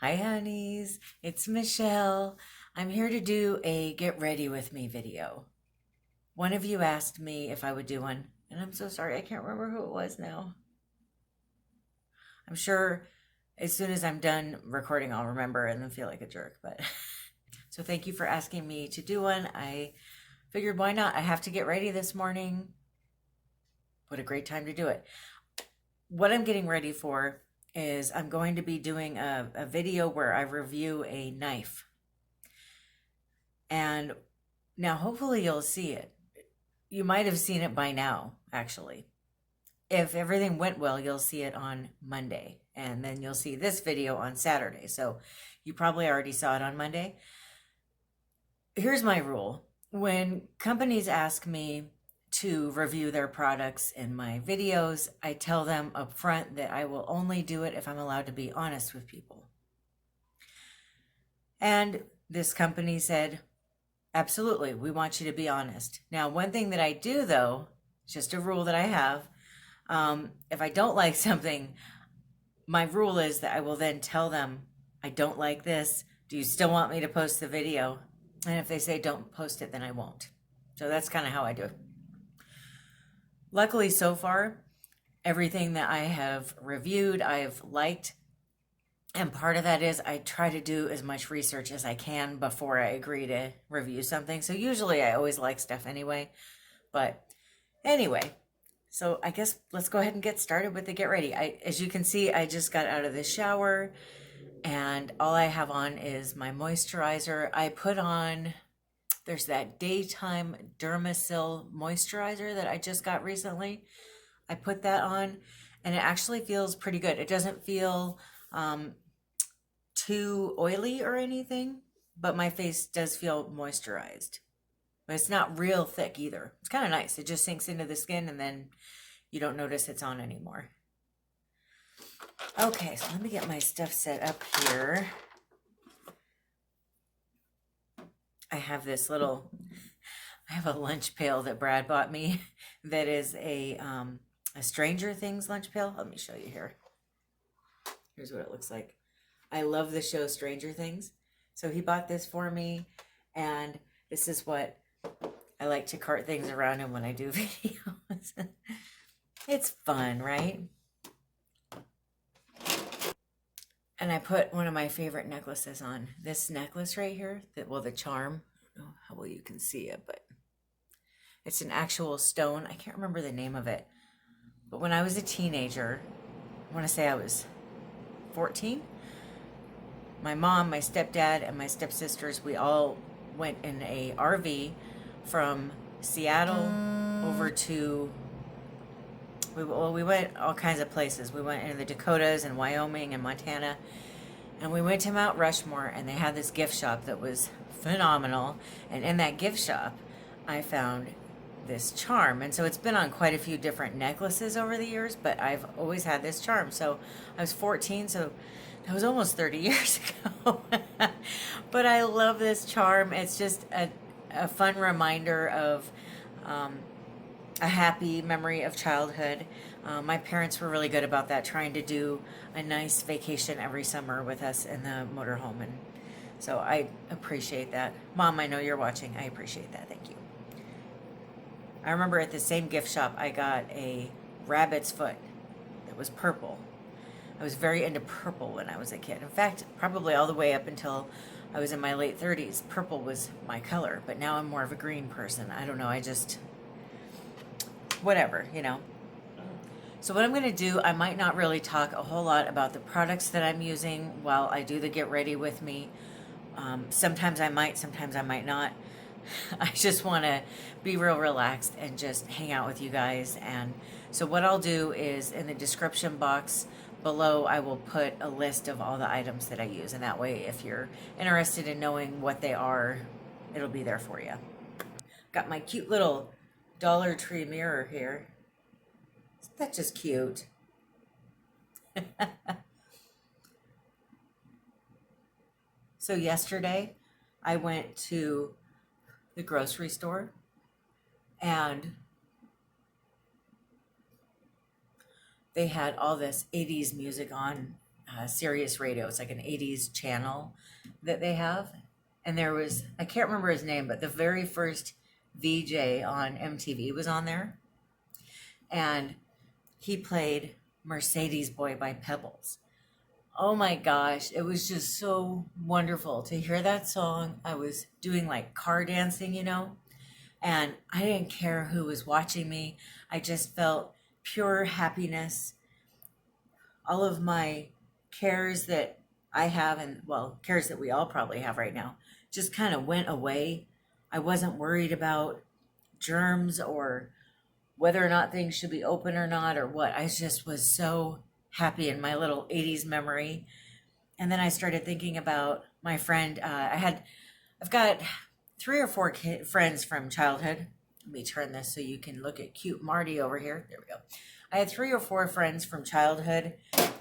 Hi honeys, it's Michelle. I'm here to do a get ready with me video. One of you asked me if I would do one, and I'm so sorry, I can't remember who it was now. I'm sure as soon as I'm done recording, I'll remember and then feel like a jerk, but so thank you for asking me to do one. I figured why not? I have to get ready this morning. What a great time to do it. What I'm getting ready for is I'm going to be doing a video where I review a knife. And now hopefully you'll see it. You might have seen it by now, actually. If everything went well, you'll see it on Monday. And then you'll see this video on Saturday. So you probably already saw it on Monday. Here's my rule. When companies ask me to review their products in my videos, I tell them up front that I will only do it if I'm allowed to be honest with people. And this company said, absolutely, we want you to be honest. Now, one thing that I do though, just a rule that I have, if I don't like something, my rule is that I will then tell them, I don't like this. Do you still want me to post the video? And if they say don't post it, then I won't. So that's kind of how I do it. Luckily, so far, everything that I have reviewed, I've liked. And part of that is I try to do as much research as I can before I agree to review something. So usually I always like stuff anyway. But anyway, so I guess let's go ahead and get started with the get ready. As you can see, I just got out of the shower and all I have on is my moisturizer. I put on... There's that daytime Dermasil moisturizer that I just got recently. I put that on and it actually feels pretty good. It doesn't feel too oily or anything, but my face does feel moisturized. But it's not real thick either. It's kind of nice. It just sinks into the skin and then you don't notice it's on anymore. Okay, so let me get my stuff set up here. I have this little, I have a lunch pail that Brad bought me that is a Stranger Things lunch pail. Let me show you here. Here's what it looks like. I love the show Stranger Things. So he bought this for me and this is what I like to cart things around in when I do videos. It's fun, right? And I put one of my favorite necklaces on. This necklace right here, the charm. I don't know how well you can see it, but it's an actual stone. I can't remember the name of it. But when I was a teenager, I want to say I was 14, my mom, my stepdad, and my stepsisters, we all went in a RV from Seattle over to... we went all kinds of places. We went into the Dakotas and Wyoming and Montana. And we went to Mount Rushmore and they had this gift shop that was phenomenal. And in that gift shop, I found this charm. And so it's been on quite a few different necklaces over the years, but I've always had this charm. So I was 14, so that was almost 30 years ago. But I love this charm. It's just a fun reminder of... a happy memory of childhood. My parents were really good about that, trying to do a nice vacation every summer with us in the motorhome, and so I appreciate that. Mom, I know you're watching. I appreciate that. Thank you. I remember at the same gift shop, I got a rabbit's foot that was purple. I was very into purple when I was a kid. In fact, probably all the way up until I was in my late 30s, purple was my color, but now I'm more of a green person. I don't know, I just... whatever, you know. So what I'm going to do, I might not really talk a whole lot about the products that I'm using while I do the get ready with me. Sometimes I might, sometimes I might not. I just want to be real relaxed and just hang out with you guys. And so what I'll do is in the description box below, I will put a list of all the items that I use. And that way, if you're interested in knowing what they are, it'll be there for you. Got my cute little Dollar Tree mirror here. Isn't that just cute? So yesterday I went to the grocery store and they had all this 80s music on Sirius Radio. It's like an 80s channel that they have. And there was, I can't remember his name, but the very first VJ on MTV was on there. And he played Mercedes Boy by Pebbles. Oh my gosh, it was just so wonderful to hear that song. I was doing like car dancing, you know, and I didn't care who was watching me. I just felt pure happiness. All of my cares that I have, and well, cares that we all probably have right now, just kind of went away. I wasn't worried about germs or whether or not things should be open or not or what. I just was so happy in my little 80s memory. And then I started thinking about my friend. I've got 3 or 4 friends from childhood. Let me turn this so you can look at cute Marty over here. There we go. I had 3 or 4 friends from childhood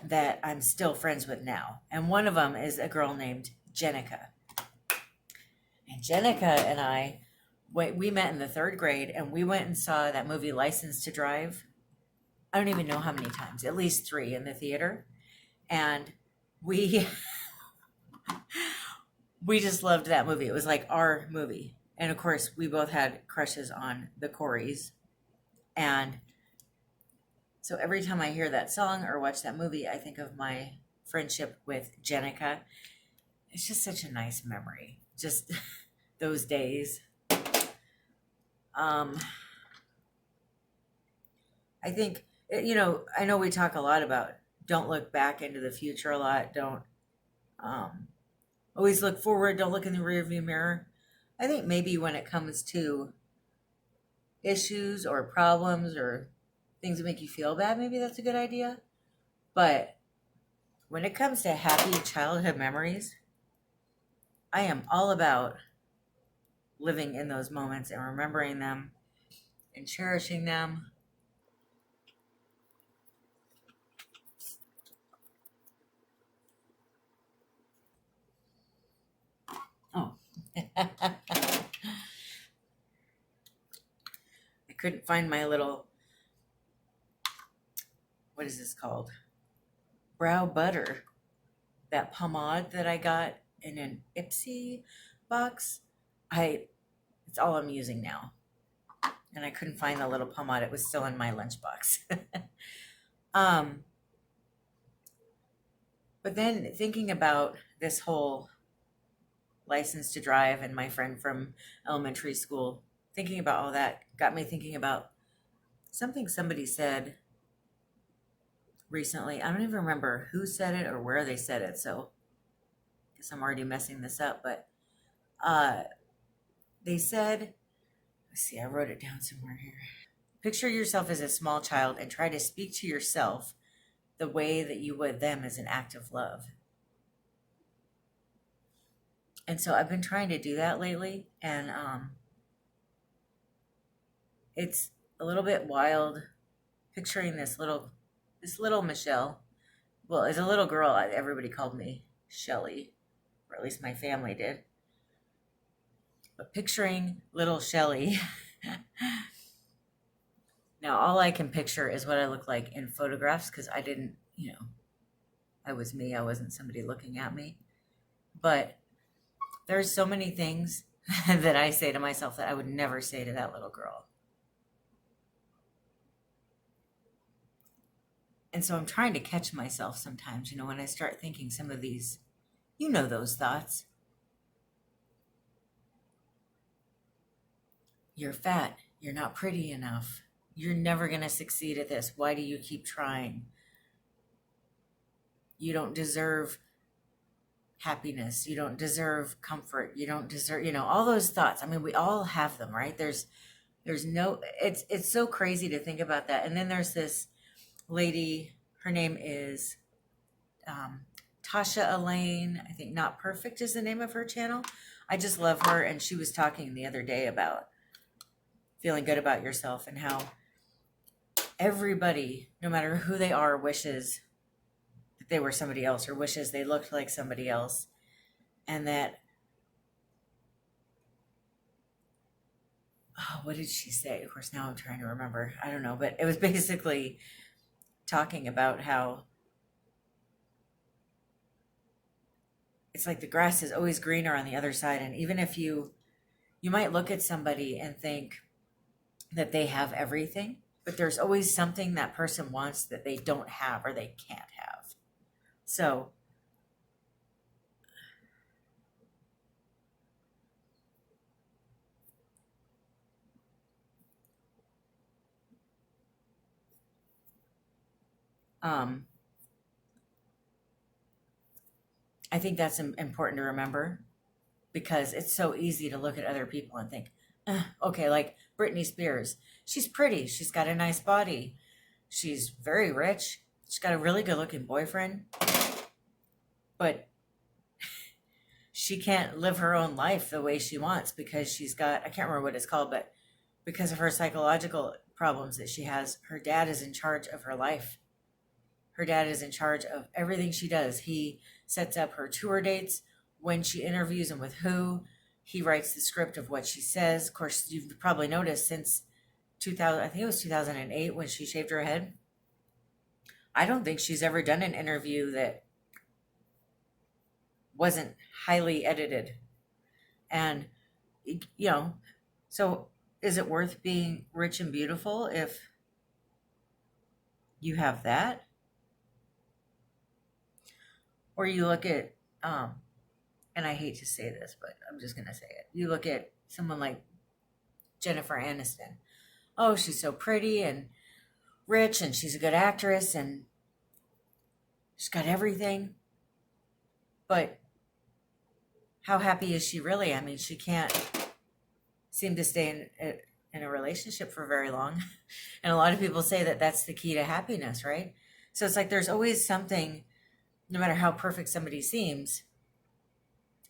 that I'm still friends with now. And one of them is a girl named Jenica. And Jenica and I, we met in the 3rd grade, and we went and saw that movie License to Drive. I don't even know how many times, at least 3 in the theater. And we just loved that movie. It was like our movie. And of course, we both had crushes on the Coreys. And so every time I hear that song or watch that movie, I think of my friendship with Jenica. It's just such a nice memory. Just those days. I think, you know, I know we talk a lot about don't look back into the future a lot. Don't always look forward. Don't look in the rearview mirror. I think maybe when it comes to issues or problems or things that make you feel bad, maybe that's a good idea. But when it comes to happy childhood memories, I am all about living in those moments and remembering them and cherishing them. Oh. I couldn't find my little, what is this called? Brow butter. That pomade that I got in an Ipsy box. It's all I'm using now. And I couldn't find the little pomade. It was still in my lunchbox. But then thinking about this whole License to Drive and my friend from elementary school, thinking about all that got me thinking about something somebody said recently. I don't even remember who said it or where they said it, so I guess I'm already messing this up. But they said, let's see, I wrote it down somewhere here. Picture yourself as a small child and try to speak to yourself the way that you would them as an act of love. And so I've been trying to do that lately, and it's a little bit wild picturing this little Michelle. Well, as a little girl, everybody called me Shelly, or at least my family did. But picturing little Shelly, now all I can picture is what I look like in photographs, because I didn't, you know, I was me. I wasn't somebody looking at me. But there's so many things that I say to myself that I would never say to that little girl. And so I'm trying to catch myself sometimes, you know, when I start thinking some of these, you know, those thoughts. You're fat. You're not pretty enough. You're never going to succeed at this. Why do you keep trying? You don't deserve happiness. You don't deserve comfort. You don't deserve, you know, all those thoughts. I mean, we all have them, right? There's no, it's so crazy to think about that. And then there's this lady, her name is Tasha Elaine. I think Not Perfect is the name of her channel. I just love her. And she was talking the other day about feeling good about yourself and how everybody, no matter who they are, wishes that they were somebody else or wishes they looked like somebody else. And that, oh, what did she say? Of course, now I'm trying to remember. I don't know, but it was basically talking about how it's like the grass is always greener on the other side. And even if you might look at somebody and think that they have everything, but there's always something that person wants that they don't have or they can't have. So I think that's important to remember, because it's so easy to look at other people and think, okay, like Britney Spears, she's pretty, she's got a nice body, she's very rich, she's got a really good looking boyfriend, but she can't live her own life the way she wants because she's got, I can't remember what it's called, but because of her psychological problems that she has, her dad is in charge of her life. Her dad is in charge of everything she does. He sets up her tour dates, when she interviews and with who. He writes the script of what she says. Of course, you've probably noticed since 2000, I think it was 2008 when she shaved her head. I don't think she's ever done an interview that wasn't highly edited. And, you know, so is it worth being rich and beautiful if you have that? Or you look at, and I hate to say this, but I'm just going to say it. You look at someone like Jennifer Aniston. Oh, she's so pretty and rich, and she's a good actress, and she's got everything. But how happy is she really? I mean, she can't seem to stay in a relationship for very long. And a lot of people say that that's the key to happiness, right? So it's like there's always something, no matter how perfect somebody seems,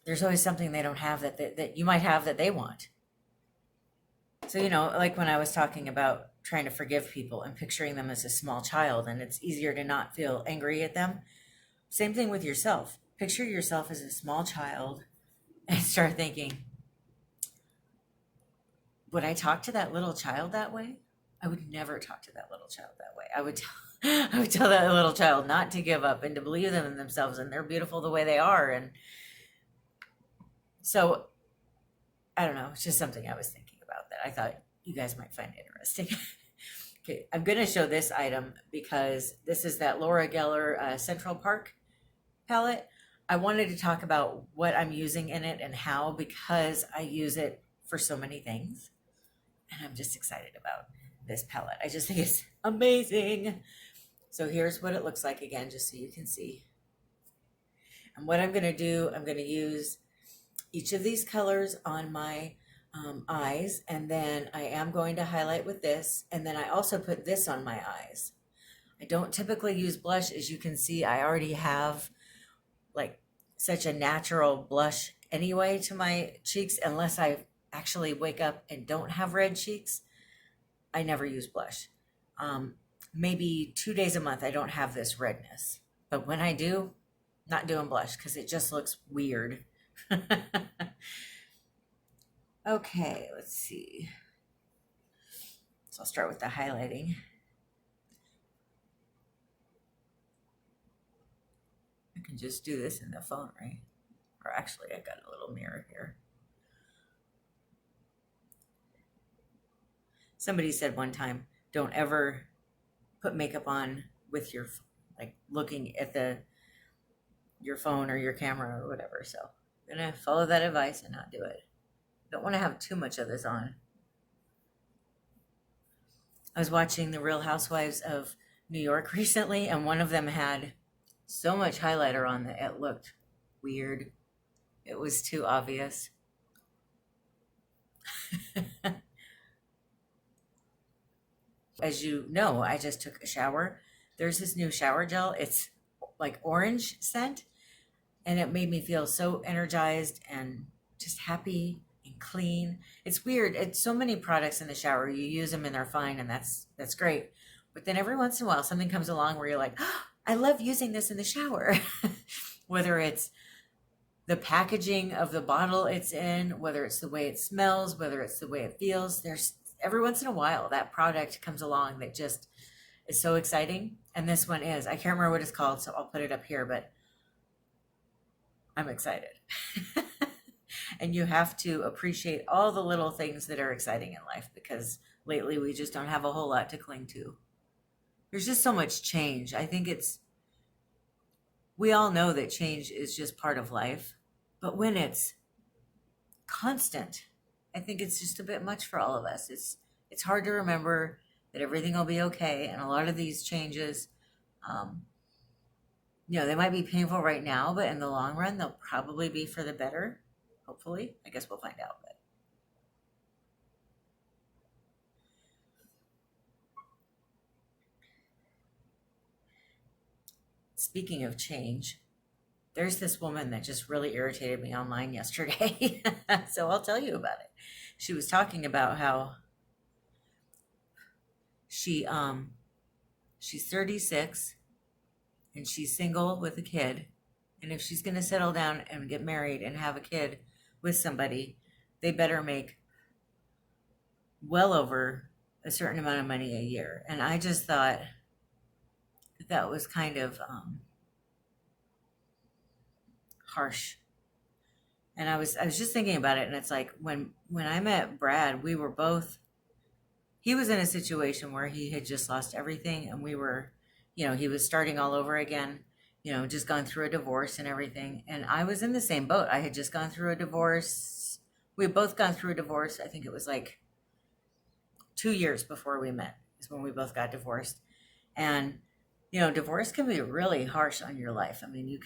there's always something they don't have that you might have that they want. So, you know, like when I was talking about trying to forgive people and picturing them as a small child, and it's easier to not feel angry at them. Same thing with yourself. Picture yourself as a small child and start thinking, would I talk to that little child that way? I would never talk to that little child that way. I would tell that little child not to give up and to believe them in themselves, and they're beautiful the way they are. And so, I don't know, it's just something I was thinking about that I thought you guys might find interesting. Okay, I'm going to show this item because this is that Laura Geller Central Park palette. I wanted to talk about what I'm using in it and how, because I use it for so many things. And I'm just excited about this palette. I just think it's amazing. So here's what it looks like again, just so you can see. And what I'm going to do, I'm going to use each of these colors on my eyes, and then I am going to highlight with this, and then I also put this on my eyes. I don't typically use blush. As you can see, I already have like such a natural blush anyway to my cheeks. Unless I actually wake up and don't have red cheeks, I never use blush. Maybe 2 days a month I don't have this redness, but when I do, not doing blush because it just looks weird. Okay, let's see. So I'll start with the highlighting. I can just do this in the phone, right? Or actually, I got a little mirror here. Somebody said one time, don't ever put makeup on with your, like, looking at your phone or your camera or whatever. So I'm gonna follow that advice and not do it. Don't want to have too much of this on. I was watching The Real Housewives of New York recently, and one of them had so much highlighter on that it looked weird. It was too obvious. As you know, I just took a shower. There's this new shower gel. It's like orange scent, and it made me feel so energized and just happy and clean. It's weird. It's so many products in the shower. You use them and they're fine, and that's great. But then every once in a while, something comes along where you're like, oh, I love using this in the shower. Whether it's the packaging of the bottle it's in, whether it's the way it smells, whether it's the way it feels. There's every once in a while that product comes along that just is so exciting. And this one is. I can't remember what it's called, so I'll put it up here, but I'm excited. And you have to appreciate all the little things that are exciting in life, because lately we just don't have a whole lot to cling to. There's just so much change. I think we all know that change is just part of life, but when it's constant, I think it's just a bit much for all of us. It's hard to remember that everything will be okay, and a lot of these changes, they might be painful right now, but in the long run, they'll probably be for the better. Hopefully, I guess we'll find out. But speaking of change, there's this woman that just really irritated me online yesterday. So I'll tell you about it. She was talking about how she's 36 and she's single with a kid. And if she's going to settle down and get married and have a kid with somebody, they better make well over a certain amount of money a year. And I just thought that was kind of harsh. And I was just thinking about it, and it's like when I met Brad, he was in a situation where he had just lost everything, and we were, he was starting all over again, just gone through a divorce and everything. And I was in the same boat. I had just gone through a divorce. We had both gone through a divorce. I think it was like 2 years before we met is when we both got divorced. And, divorce can be really harsh on your life. I mean,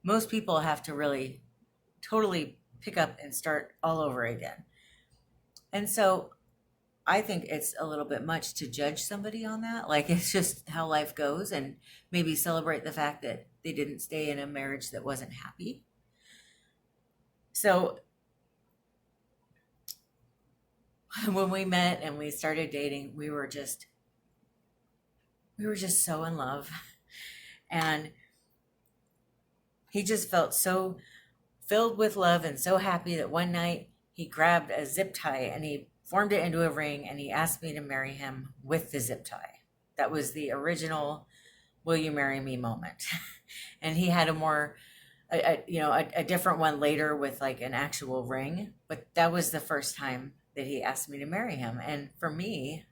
most people have to really totally pick up and start all over again. And so I think it's a little bit much to judge somebody on that. Like, it's just how life goes, and maybe celebrate the fact that they didn't stay in a marriage that wasn't happy. So when we met and we started dating, we were just so in love. And he just felt so filled with love and so happy that one night he grabbed a zip tie and he formed it into a ring, and he asked me to marry him with the zip tie. That was the original "Will you marry me" moment. And he had a different one later with like an actual ring, but that was the first time that he asked me to marry him. And for me,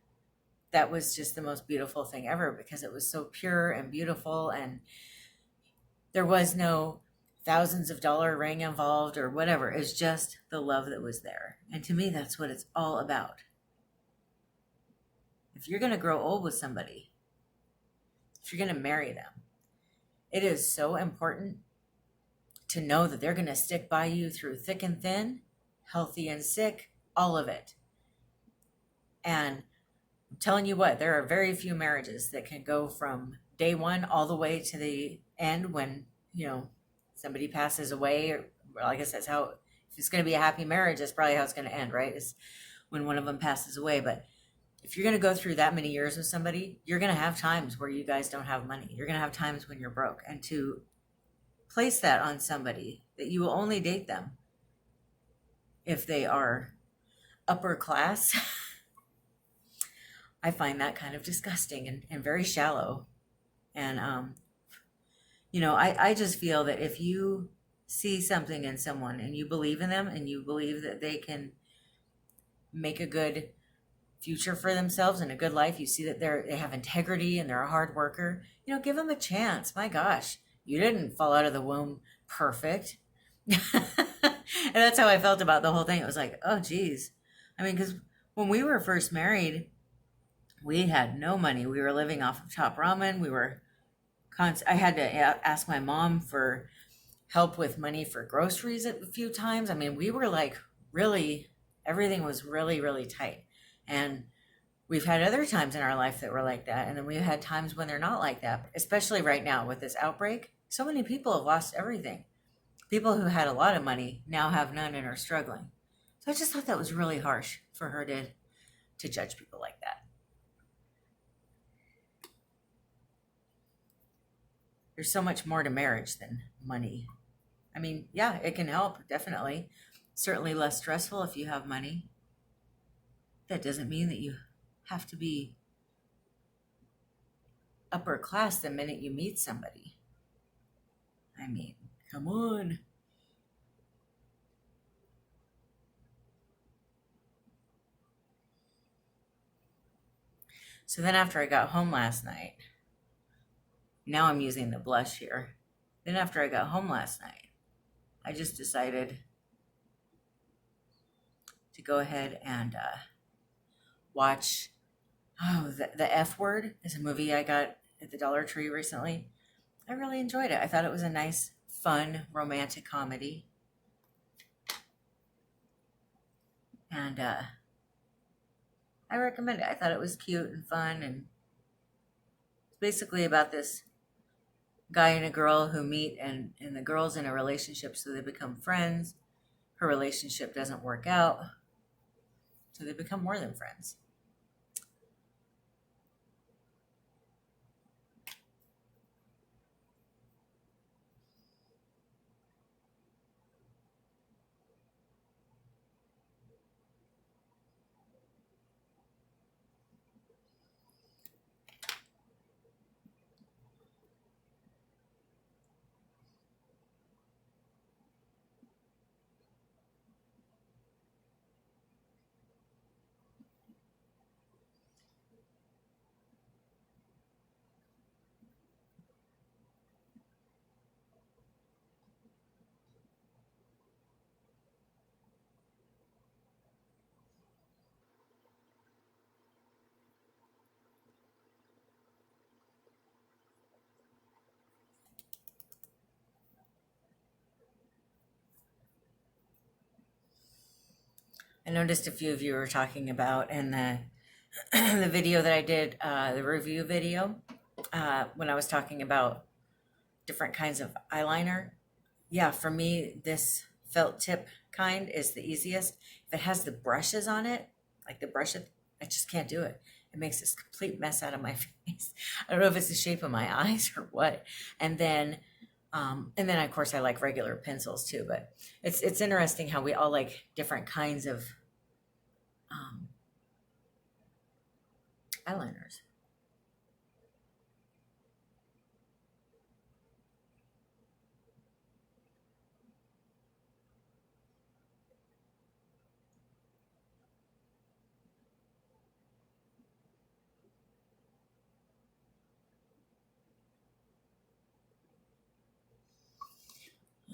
that was just the most beautiful thing ever, because it was so pure and beautiful, and there was no thousands of dollar ring involved or whatever. It's just the love that was there. And to me, that's what it's all about. If you're going to grow old with somebody, if you're going to marry them, it is so important to know that they're going to stick by you through thick and thin, healthy and sick, all of it. And I'm telling you what, there are very few marriages that can go from day one all the way to the end when, somebody passes away. Or, well, I guess that's how, if it's going to be a happy marriage, that's probably how it's going to end, right? Is when one of them passes away. But if you're going to go through that many years with somebody, you're going to have times where you guys don't have money. You're going to have times when you're broke. And to place that on somebody, that you will only date them if they are upper class, I find that kind of disgusting and very shallow. And, I just feel that if you see something in someone and you believe in them and you believe that they can make a good future for themselves and a good life, you see that they have integrity and they're a hard worker, give them a chance. My gosh, you didn't fall out of the womb perfect. And that's how I felt about the whole thing. It was like, oh geez. I mean, because when we were first married, we had no money. We were living off of top ramen. I had to ask my mom for help with money for groceries a few times. I mean, we were like really, everything was really, really tight. And we've had other times in our life that were like that. And then we've had times when they're not like that, especially right now with this outbreak. So many people have lost everything. People who had a lot of money now have none and are struggling. So I just thought that was really harsh for her to judge people like that. There's so much more to marriage than money. I mean, yeah, it can help, definitely. Certainly less stressful if you have money. That doesn't mean that you have to be upper class the minute you meet somebody. I mean, come on. So then after I got home last night, now I'm using the blush here. Then after I got home last night, I just decided to go ahead and watch, the F Word is a movie I got at the Dollar Tree recently. I really enjoyed it. I thought it was a nice, fun, romantic comedy. And I recommend it. I thought it was cute and fun, and it's basically about this guy and a girl who meet, and the girl's in a relationship, so they become friends. Her relationship doesn't work out, so they become more than friends. I noticed a few of you were talking about in the the video that I did, the review video, when I was talking about different kinds of eyeliner. Yeah, for me, this felt tip kind is the easiest. If it has the brushes on it, like the brush, I just can't do it. It makes this complete mess out of my face. I don't know if it's the shape of my eyes or what. And then of course I like regular pencils too. But it's interesting how we all like different kinds of eyeliners.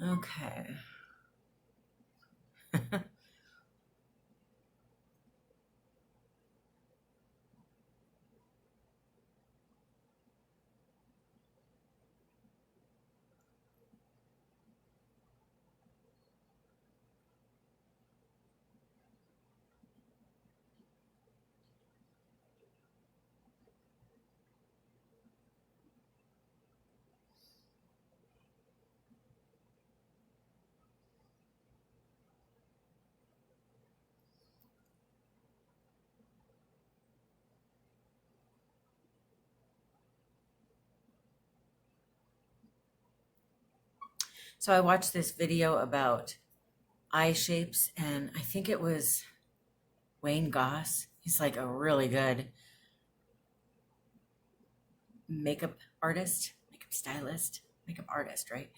Okay. So I watched this video about eye shapes, and I think it was Wayne Goss. He's like a really good makeup artist, makeup stylist, makeup artist, right?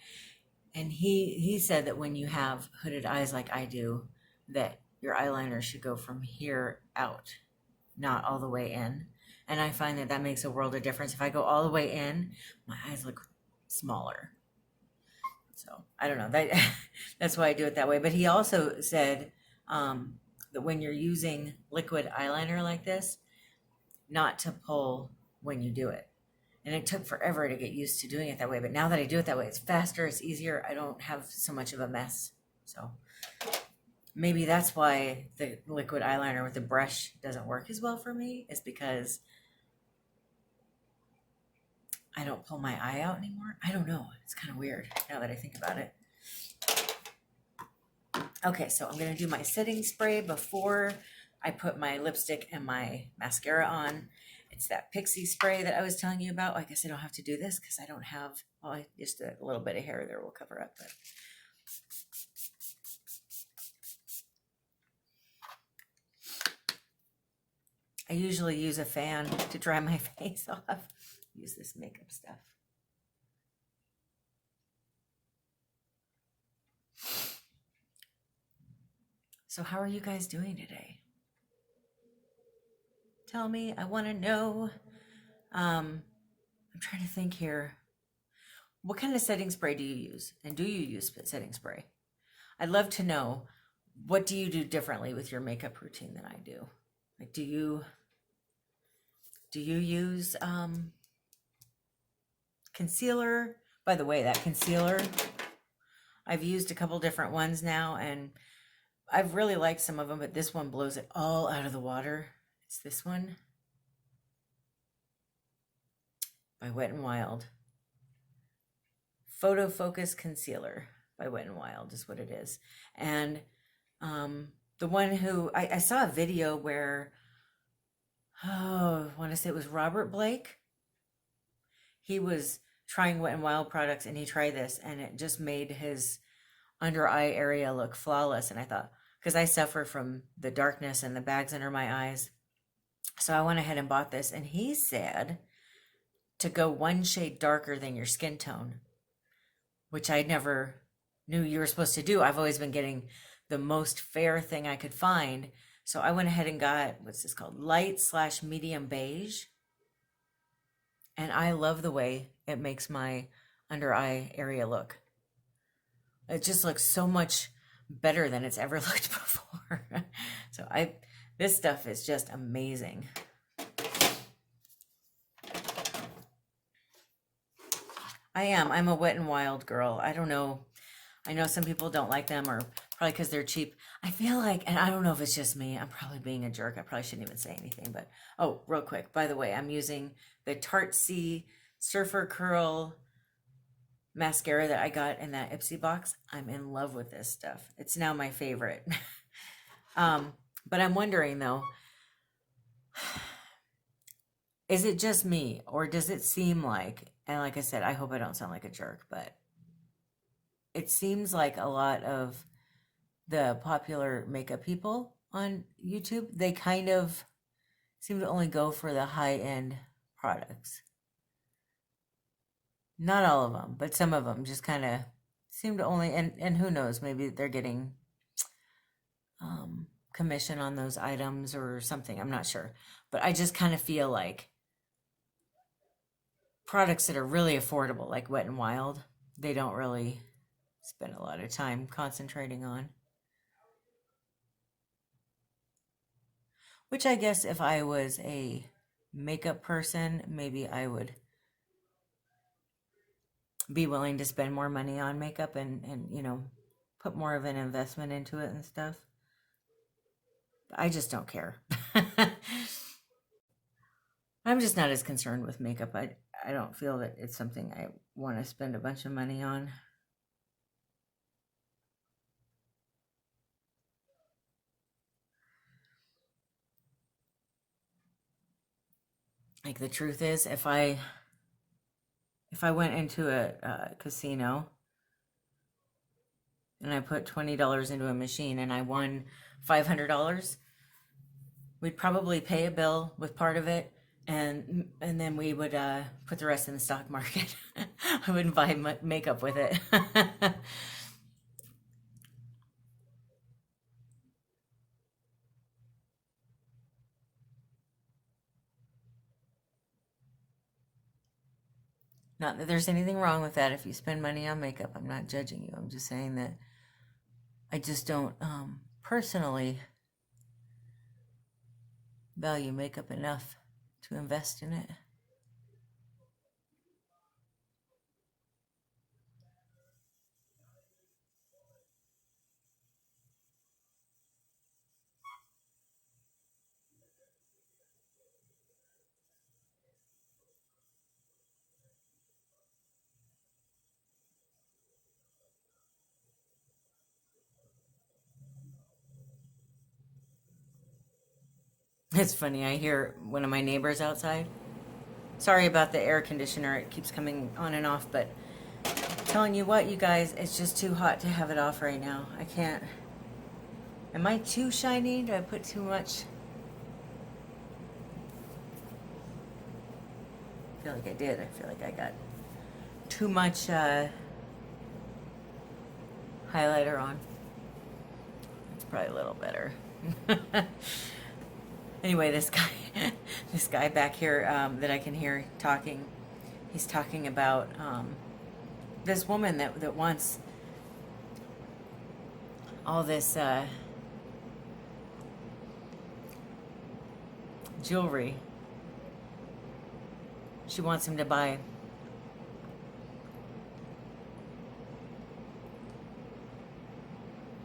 And he said that when you have hooded eyes like I do, that your eyeliner should go from here out, not all the way in. And I find that that makes a world of difference. If I go all the way in, my eyes look smaller. So I don't know. That's why I do it that way. But he also said that when you're using liquid eyeliner like this, not to pull when you do it. And it took forever to get used to doing it that way. But now that I do it that way, it's faster, it's easier. I don't have so much of a mess. So maybe that's why the liquid eyeliner with the brush doesn't work as well for me, is because I don't pull my eye out anymore. I don't know. It's kind of weird now that I think about it. Okay, so I'm going to do my setting spray before I put my lipstick and my mascara on. It's that Pixie spray that I was telling you about. I guess I don't have to do this because I don't have, well, just a little bit of hair there will cover up. But I usually use a fan to dry my face off. Use this makeup stuff. So how are you guys doing today? Tell me, I want to know. I'm trying to think here. What kind of setting spray do you use? And do you use setting spray? I'd love to know, what do you do differently with your makeup routine than I do? Like, do you use concealer? By the way, that concealer, I've used a couple different ones now, and I've really liked some of them, but this one blows it all out of the water. It's this one by Wet n Wild. Photofocus Concealer by Wet n Wild is what it is. And the one who, I saw a video where, I want to say it was Robert Blake. He was trying Wet n Wild products, and he tried this, and it just made his under eye area look flawless. And I thought, because I suffer from the darkness and the bags under my eyes, so I went ahead and bought this. And he said to go one shade darker than your skin tone, which I never knew you were supposed to do. I've always been getting the most fair thing I could find. So I went ahead and got, what's this called? Light/medium beige. And I love the way it makes my under eye area look. It just looks so much better than it's ever looked before. So this stuff is just amazing. I'm a Wet n Wild girl. I don't know. I know some people don't like them, or probably because they're cheap. I feel like, and I don't know if it's just me, I'm probably being a jerk. I probably shouldn't even say anything, but, oh, real quick. By the way, I'm using the Tartsy Surfer Curl mascara that I got in that Ipsy box. I'm in love with this stuff. It's now my favorite. But I'm wondering though, is it just me, or does it seem like, and like I said, I hope I don't sound like a jerk, but it seems like a lot of the popular makeup people on YouTube, they kind of seem to only go for the high-end products. Not all of them, but some of them just kind of seem to only, and who knows, maybe they're getting commission on those items or something. I'm not sure. But I just kind of feel like products that are really affordable, like Wet n Wild, they don't really spend a lot of time concentrating on. Which I guess if I was a makeup person, maybe I would be willing to spend more money on makeup and you know, put more of an investment into it and stuff. I just don't care. I'm just not as concerned with makeup. I don't feel that it's something I want to spend a bunch of money on. Like, the truth is, if I went into a casino and I put $20 into a machine and I won $500, we'd probably pay a bill with part of it, and then we would put the rest in the stock market. I wouldn't buy makeup with it. Not that there's anything wrong with that if you spend money on makeup. I'm not judging you. I'm just saying that I just don't personally value makeup enough to invest in it. It's funny, I hear one of my neighbors outside. Sorry about the air conditioner, it keeps coming on and off, but I'm telling you what, you guys, it's just too hot to have it off right now. I can't. Am I too shiny? Do I put too much? I feel like I did. I feel like I got too much highlighter on. It's probably a little better. Anyway, this guy, this guy back here that I can hear talking, he's talking about this woman that wants all this jewelry. She wants him to buy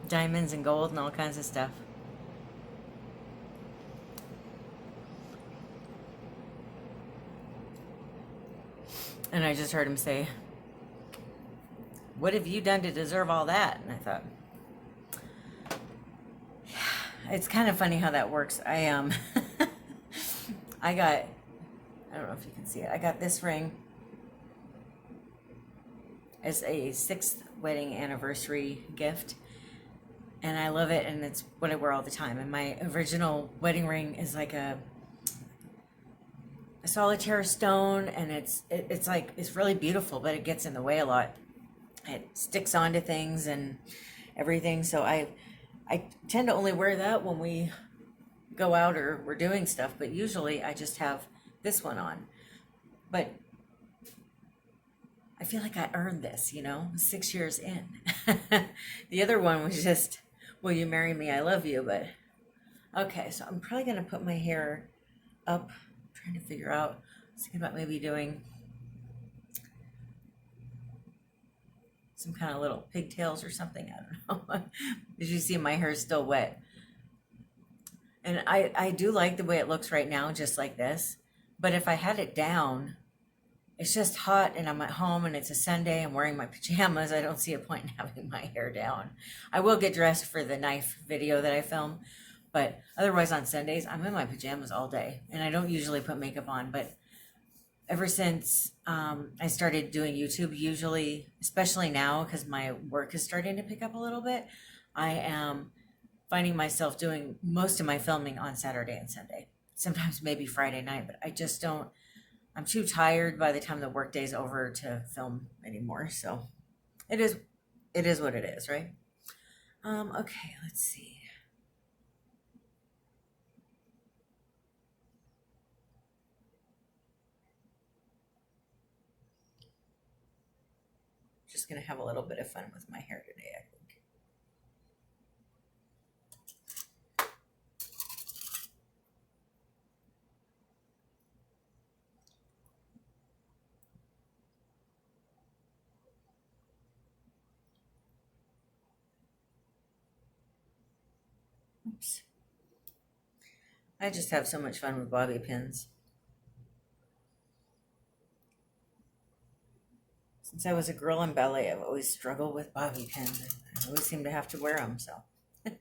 diamonds and gold and all kinds of stuff. And I just heard him say, "What have you done to deserve all that?" And I thought, yeah, it's kind of funny how that works. I got, I don't know if you can see it, I got this ring as a 6th wedding anniversary gift. And I love it, and it's what I wear all the time. And my original wedding ring is like a solitaire stone, and it's like, it's really beautiful, but it gets in the way a lot. It sticks onto things and everything. So I tend to only wear that when we go out or we're doing stuff, but usually I just have this one on. But I feel like I earned this, you know, 6 years in. The other one was just, "Will you marry me? I love you." But okay, so I'm probably gonna put my hair up. I'm trying to figure out. I was thinking about maybe doing some kind of little pigtails or something. I don't know. As you see, my hair is still wet. And I do like the way it looks right now, just like this. But if I had it down, it's just hot and I'm at home and it's a Sunday, I'm wearing my pajamas, I don't see a point in having my hair down. I will get dressed for the knife video that I film, but otherwise on Sundays, I'm in my pajamas all day. And I don't usually put makeup on, but ever since I started doing YouTube, usually, especially now, because my work is starting to pick up a little bit, I am finding myself doing most of my filming on Saturday and Sunday. Sometimes maybe Friday night, but I just don't, I'm too tired by the time the workday's over to film anymore. So it is what it is, right? Okay, let's see. Just gonna have a little bit of fun with my hair today, I think. Oops. I just have so much fun with bobby pins. Since I was a girl in ballet, I've always struggled with bobby pins. I always seem to have to wear them, so. Okay.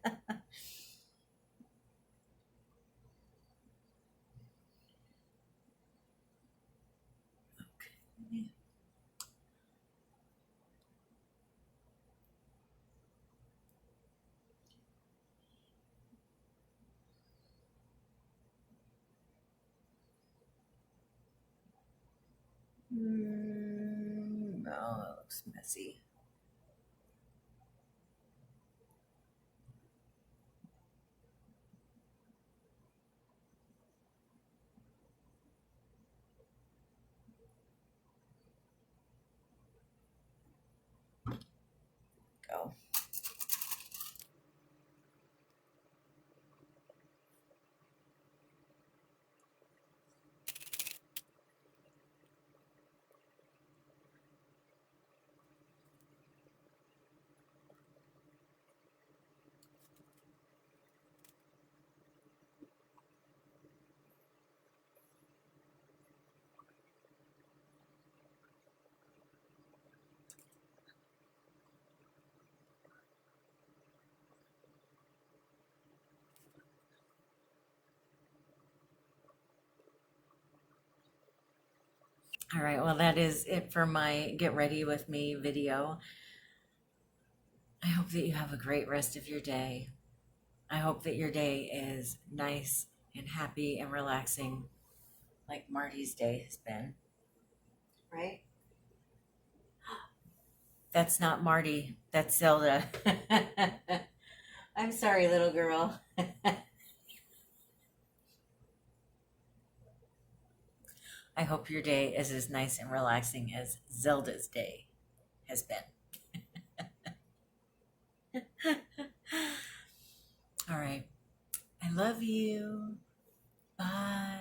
No, that looks messy. Go. All right, well, that is it for my Get Ready With Me video. I hope that you have a great rest of your day. I hope that your day is nice and happy and relaxing, like Marty's day has been. Right? That's not Marty, that's Zelda. I'm sorry, little girl. I hope your day is as nice and relaxing as Zelda's day has been. All right. I love you. Bye.